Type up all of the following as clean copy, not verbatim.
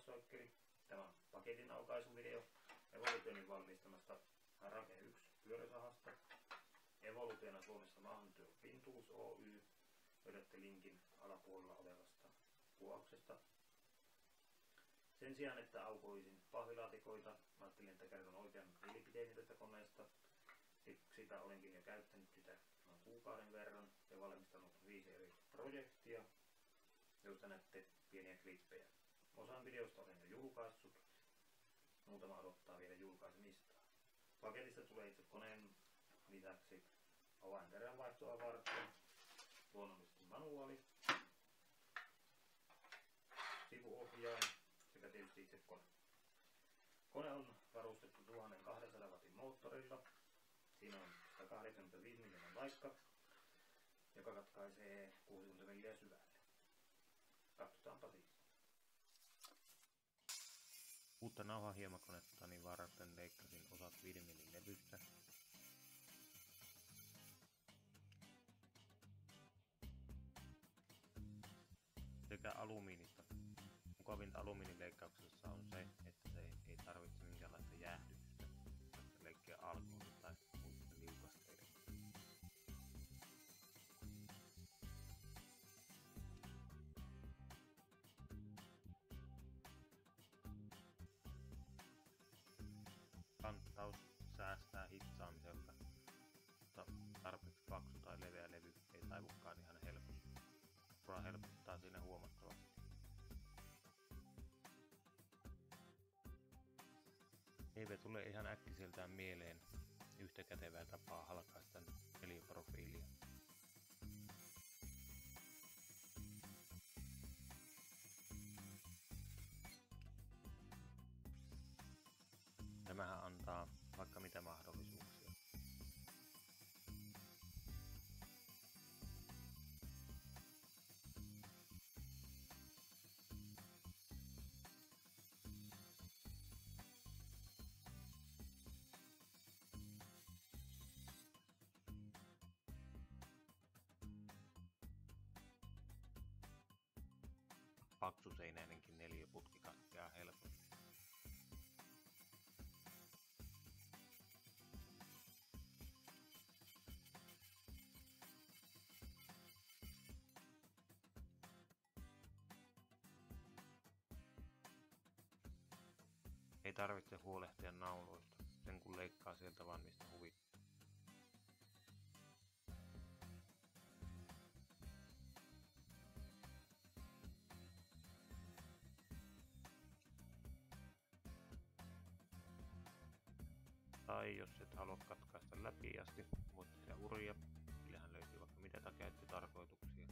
Soikkeli. Tämä on paketin aukaisuvideo Evolutionin valmistamasta Harake 1 pyörösahasta. Evolutiona Suomessa maahantyö Fintuus Oy. Löydätte linkin alapuolella olevasta kuvauksesta. Sen sijaan, että aukoisin pahvilaatikoita, ajattelin, että kerron oikean mielipiteeni tästä koneesta. Sitä olenkin jo käyttänyt sitä noin kuukauden verran ja valmistanut 5 eri projektia, joista näette pieniä klippejä. Osan videosta olen jo julkaissut, muutama odottaa vielä julkaisemistaan. Paketista tulee itse koneen lisäksi avainteränvaihtoa varten, luonnollisesti manuaali, sivuohjain sekä tietysti itse kone. Kone on varustettu 1200 wattin moottorilla. Siinä on 185 mm laikka, joka katkaisee 60 mm syvälle. Katsotaanpa siis. Uutta nauhahiemakkonettani varten leikkasin osat 5 mm levystä. Sekä alumiinista. Mukavinta alumiinileikkauksessa on se, että se ei tarvitse minkäänlaista jäähdytystä leikkiä alkoholin tai muiden liukasteiden. Kanttaus säästää hitsaamiselta, mutta tarpeeksi paksu tai leveä levy ei taivukaan ihan helposti. Ura helpottaa siinä huomattavasti. Eipä tule ihan äkkiseltään mieleen yhtä kätevää tapaa halkaista neliöprofiilia. Tämähän antaa vaikka mitä mahdollisuuksia. Paksuseinäinenkin neliöputki katkeaa helposti. Ei tarvitse huolehtia nauloista, sen kun leikkaa sieltä vaan mistä huvittaa. Tai jos et halua katkaista läpi asti, voit tehdä uria, sillähän löytyy vaikka mitä käyttötarkoituksia.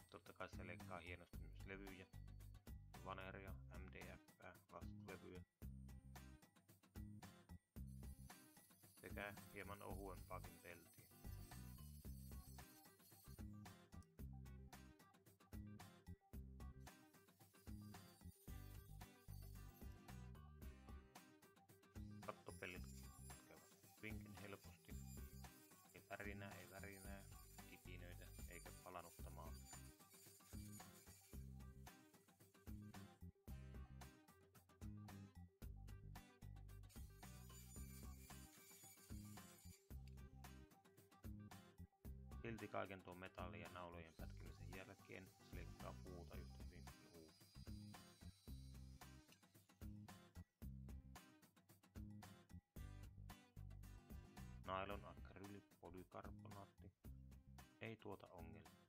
Totta kai se leikkaa hienosti myös levyjä, vaneria, MDF:ää, lastulevyjä sekä hieman ohuempaakin peltiä. Kattopellit katkeavat hyvinkin helposti. Ei värinää, kipinöitä eikä palanuttamaa. Silti kaiken tuon metallin ja naulojen pätkimisen jälkeen se leikkaa puuta yhtä hyvin kuin uusi. Nailon akryylipolykarbonaatti ei tuota ongelmia.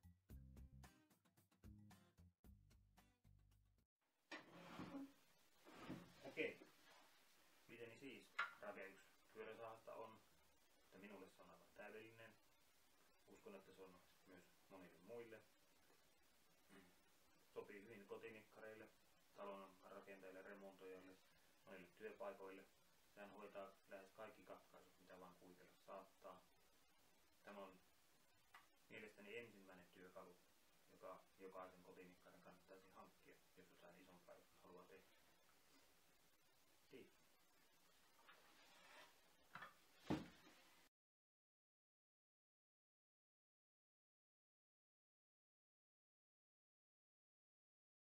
Okei. Miteni siis Harake 1 pyörösahasta on, että minulle se on aivan täydellinen. Uskon, että se on myös monille muille. Sopii hyvin kotinikkareille, talon rakentajille, remontoijille, monille työpaikoille. Sehän hoitaa lähes kaikki katkaisut, mitä vaan kuvitella saattaa. Tämä on mielestäni ensimmäinen työkalu, joka jokaisen kotinikkarin